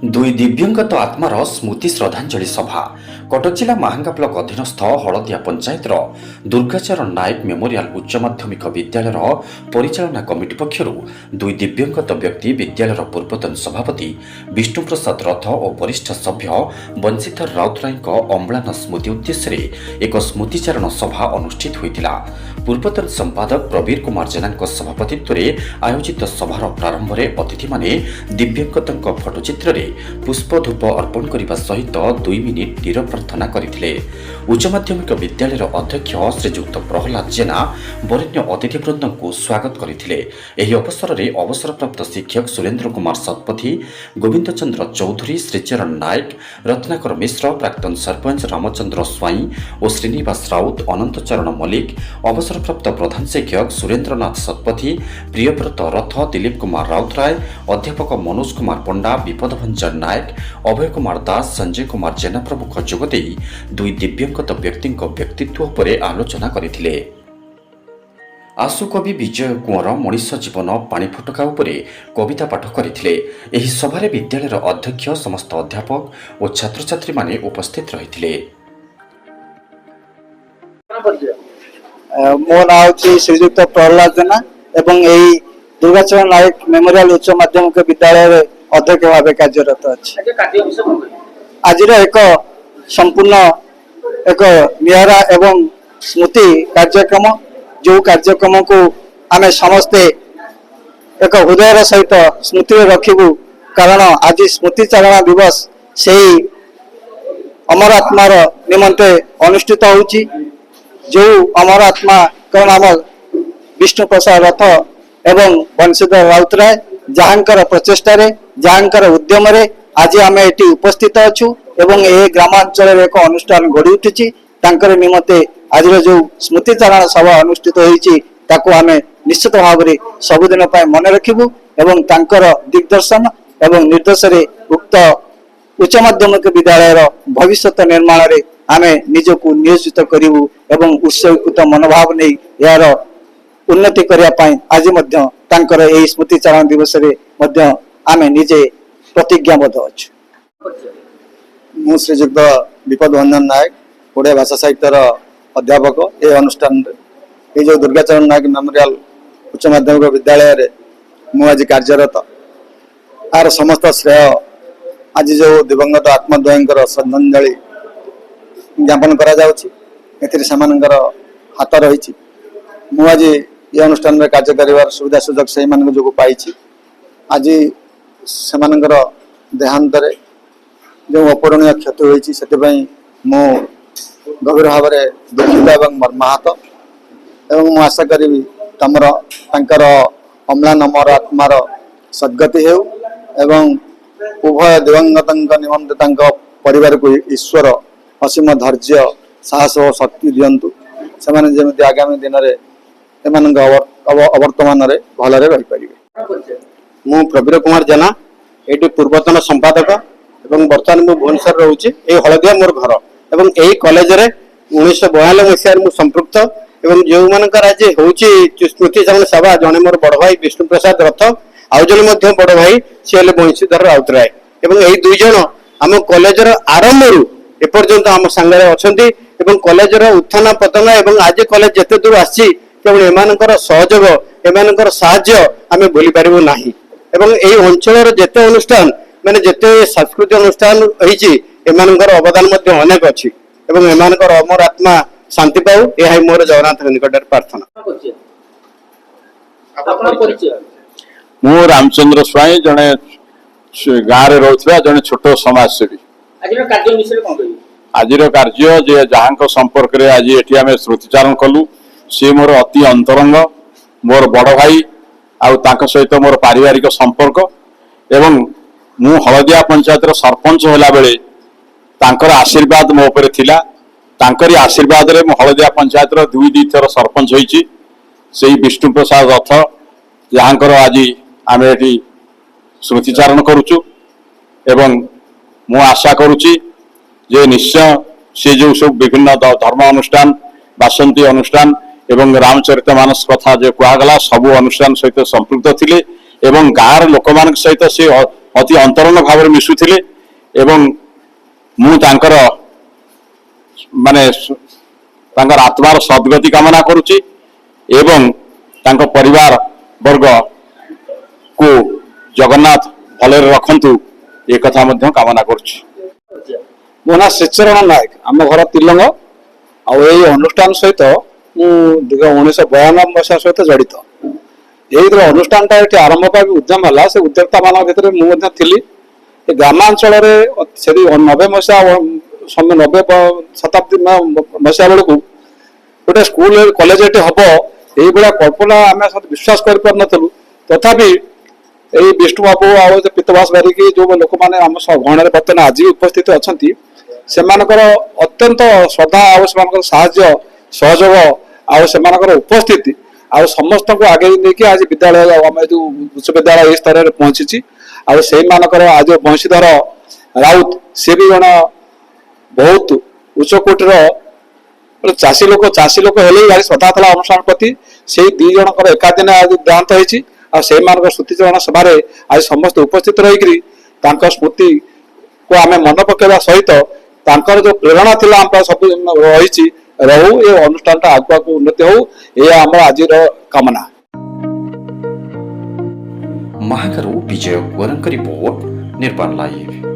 दुई दिव्यंगत आत्मार स्मृति श्रद्धांजलि सभा कटक जिला महांगा ब्लक अधीनस्थ हलदिया पंचायतर दुर्गाचरण नायक मेमोरियल उच्च माध्यमिक विद्यालय परिचालना कमिटी पक्षर दुई दिव्यंगत व्यक्ति विद्यालय पूर्वतन सभापति विष्णुप्रसाद रथ और वरिष्ठ सभ्य बंशीधर राउतराय अम्लान स्मृति उद्देश्य एक स्मृतिचारण सभा अनुष्ठित होता। पूर्वतन संपादक प्रवीर कुमार जेना सभापतित्व आयोजित सभार प्रारंभ में अतिथि माने दिव्यंगत फोटोचित्र पुष्पधूप अर्पण करने सहित 2 मिनिट नीरव प्रार्थना करथिले। उच्च माध्यमिक विद्यालय अध्यक्ष श्रीजुक्त प्रहलाद जेना वरेण्य अतिथिवृंद को स्वागत करथिले। एही अवसर में अवसरप्राप्त शिक्षक सुरेन्द्र कुमार सतपथी, गोविंद चंद्र चौधरी, श्रीचरण नायक, रत्नाकर मिश्र, प्राक्तन सरपंच रामचंद्र स्वाई और श्रीनिवास राउत, अनंतचरण मल्लिक, अवसरप्राप्त प्रधान शिक्षक सुरेन्द्रनाथ सतपथी, प्रियव्रत रथ, दिलीप कुमार राउतराय, अध्यापक मनोज कुमार पंडा, विपदभंजन नायक, अभय कुमार दास, संजय कुमार जेना प्रमुख जोगदे दुई दिव्यंगत व्यक्ति व्यक्तित्व पर आलोचना करथिले। आशुकवि विजय कुंवर मनीष जीवन पानी फटका उपरे कविता पाठ करथिले। एही सभारे विद्यालयर अध्यक्ष, समस्त अध्यापक और छात्र छात्री माने उपस्थित रहिथिले। मो नाम श्रीजुक्त प्रहलाद जेना एवं एही दुर्गाचरण नायक मेमोरियल उच्च माध्यमिक विद्यालय अध्यक्ष भाव कार्यरत अच्छी। आज एक संपूर्ण एक निहरा एवं स्मृति कार्यक्रम जो कार्यक्रम को आम समस्ते एक हृदय सहित स्मृति रखू, कारण आज स्मृतिचारण दिवस से अमर आत्मार निमंते अनुष्ठित होउची। जो अमर आत्मा का नाम विष्णु प्रसाद रथ एवं बंशीधर राउतराय जहाँकर प्रचेष्टा जहाँकर उद्यम आज आम ये उपस्थित अच्छु एवं ये ग्रामांचल एक अनुष्ठान गढ़ी उठी। तांकर निमंते आज जो स्मृतिचारण सभा अनुष्ठित होती आम निश्चित भाव में सबुदिन मन रखू एवं तांकर दिग्दर्शन एवं निर्देश उक्त उच्च माध्यमिक विद्यालय भविष्य निर्माण में आम निजक नियोजित करूँ एवं उत्सर्गित मनोभाव नहीं यार उन्नति करने आज तांकर यही स्मृतिचारण दिवस आम निजे प्रतिज्ञाबद्ध अच्छु। मु श्रीजुक्त विपदभंजन नायक ओडिया भाषा साहित्यर अध्यापक ये अनुष्ठान ये जो दुर्गाचरण नायक मेमोरियल उच्च माध्यमिक विद्यालय मु आज कार्यरत। आर समस्त श्रेय आज जो दिवंगत आत्मद्वयंकर श्रद्धांजलि ज्ञापन करा जाउछि एथिरे समानंकर हाथ रही। मु आज ये अनुष्ठान में कार्य कर सुविधा सुजोग से जो पाई। आज सेमानंकर देहांत जो अपूरणीय क्षति होती से मु गभीर भाव में दुखित एवं मर्माहत एवं मु आशा करी तमर तांकर अम्लान अमर आत्मार सद्गति हो एवं उभय दिवंगत निमंते तांक परिवार को ईश्वर असीम धैर्य साहस और शक्ति दियंतु से जमी आगामी दिन में अवर्तमान भलरे रही पारे। मु प्रवीर कुमार जेना ये पूर्वतन संपादक एवं बर्तमान मु भुवनेश्वर रोचे। ये हलदिया मोर घर एवं यही कॉलेज रे 1992 मसीह मु संपृक्त एवं जो मानकर आज होची स्मृतिचारण सभा जने मोर बड़ भाई विष्णु प्रसाद रथ आउ जने बड़ भाई सी बंशीधर राउतराय एवं यही दुई जन आम कॉलेज आरंभ रु एपर्यंत आम सांगे अछंती एवं कॉलेज उत्थान पतन एवं आज कॉलेज जिते दूर आसी केवल एमानकर सहयोग एमानकर साहाय्य आम भूली पारिबु नाही। एवं यही अंचल जिते अनुष्ठान माने जिते सांस्कृतिक अनुष्ठान होईची एमानकर अवदान मध्य अनेक अच्छी एवं एमानकर अमर आत्मा शांति पाऊ यह मोर जगन्नाथ निकट प्रार्थना। मु रामचंद्र स्वाई जने गाँव रोथुवा जने छोट समाजसेवी। आज कार्य जे जहाँ संपर्क रे आज एटी आमे स्मृतिचारण कलु सी मोर अति अंतरंग मोर बड़ भाई आउ तांका सहित मोर पारिवारिक संपर्क एवं मु हलदिया पंचायत सरपंच होला बेले तांकर आशीर्वाद मो उपरे थिला। तांकरी आशीर्वाद रे मु हलदिया पंचायत 2 थर सरपंच होईची। सेही विष्णु प्रसाद रथ जहाँकर आज आम एटी स्मृतिचारण करुचु एवं मु आशा करुची जे निश्चय से जो सब विभिन्न धर्म अनुष्ठान बासंती अनुष्ठान एवं रामचरितमानस कथा जो कहगला सबू अनुष्ठान सहित संपृक्त थिले एवं गाँव लोक सहित से ଅତି ଅନ୍ତରଙ୍ଗ ଭାବରେ ମିଶୁଥିଲେ ଏବଂ ମୁଁ ତାଙ୍କର ମାନେ ତାଙ୍କର ଆତ୍ମାର ସଦ୍ଗତି କାମନା କରୁଛି ଏବଂ ତାଙ୍କ ପରିବାର ବର୍ଗକୁ ଜଗନ୍ନାଥ ଭଲରେ ରଖନ୍ତୁ ଏ କଥା ମଧ୍ୟ କାମନା କରୁଛି। ମୋ ନାଁ ଶ୍ରୀଚରଣ ନାୟକ, ଆମ ଘର ତିଲଙ୍ଗ। ଆଉ ଏଇ ଅନୁଷ୍ଠାନ ସହିତ ମୁଁ ଦୀର୍ଘ 1992 ମସିହା ସହିତ ଜଡ଼ିତ। ଏଇ ଅନୁଷ୍ଠାନଟା ଏଠି ଆରମ୍ଭ ପାଇଁ ଉଦ୍ୟମ ହେଲା, ସେ ଉଦ୍ୟୋକ୍ତା ମାନଙ୍କ ଭିତରେ ମୁଁ ମଧ୍ୟ ଥିଲି। ଏ ଗ୍ରାମାଞ୍ଚଳରେ ସେଠି 90 ମସିହା 90 ଶତାବ୍ଦୀ ମସିହା ବେଳକୁ ଗୋଟେ ସ୍କୁଲ କଲେଜ ଏଠି ହବ ଏଇଭଳିଆ କଳ୍ପନା ଆମେ ବିଶ୍ୱାସ କରିପାରୁନଥିଲୁ। ତଥାପି ଏଇ ବିଷ୍ଣୁ ବାବୁ ଆଉ ପିତବାସ ବାରିକି ଯୋଉ ଲୋକମାନେ ଆମ ଗହଣରେ ବର୍ତ୍ତମାନ ଆଜି ଉପସ୍ଥିତ ଅଛନ୍ତି, ସେମାନଙ୍କର ଅତ୍ୟନ୍ତ ଶ୍ରଦ୍ଧା ଆଉ ସେମାନଙ୍କର ସାହାଯ୍ୟ ସହଯୋଗ ଆଉ ସେମାନଙ୍କର ଉପସ୍ଥିତି ଆଉ ସମସ୍ତଙ୍କୁ ଆଗେଇ ନେଇକି ଆଜି ବିଦ୍ୟାଳୟ ଆମେ ଯୋଉ ଉଚ୍ଚ ବିଦ୍ୟାଳୟ ଏଇ ସ୍ତରରେ ପହଞ୍ଚିଛି। ଆଉ ସେଇମାନଙ୍କର ଆଜି ବଂଶୀଧର ରାଉତ ସେ ବି ଜଣେ ବହୁତ ଉଚ୍ଚ କୋଟିର ଚାଷୀ ଲୋକ ହେଲେ ଭାରି ଶ୍ରଦ୍ଧା ଥିଲା ଅନୁଷ୍ଠାନ ପ୍ରତି। ସେଇ 2 ଜଣଙ୍କର ଏକାଦିନ ଆଜି ଦେହାନ୍ତ ହେଇଛି। ଆଉ ସେଇମାନଙ୍କ ସ୍ମୃତିଚାରଣ ସଭାରେ ଆଜି ସମସ୍ତେ ଉପସ୍ଥିତ ରହିକରି ତାଙ୍କ ସ୍ମୃତିକୁ ଆମେ ମନେ ପକାଇବା ସହିତ ତାଙ୍କର ଯୋଉ ପ୍ରେରଣା ଥିଲା ଆମ ସବୁ ରହିଛି ରହୁ, ଏ ଅନୁଷ୍ଠାନଟା ଆଗକୁ ଉନ୍ନତି ହଉ, ଏହା ଆମର ଆଜିର କାମନା। ମାହାଙ୍ଗାରୁ ବିଜୟ କୁଆରଙ୍କ ରିପୋର୍ଟ, ନିର୍ବାଣ ଲାଇଭ।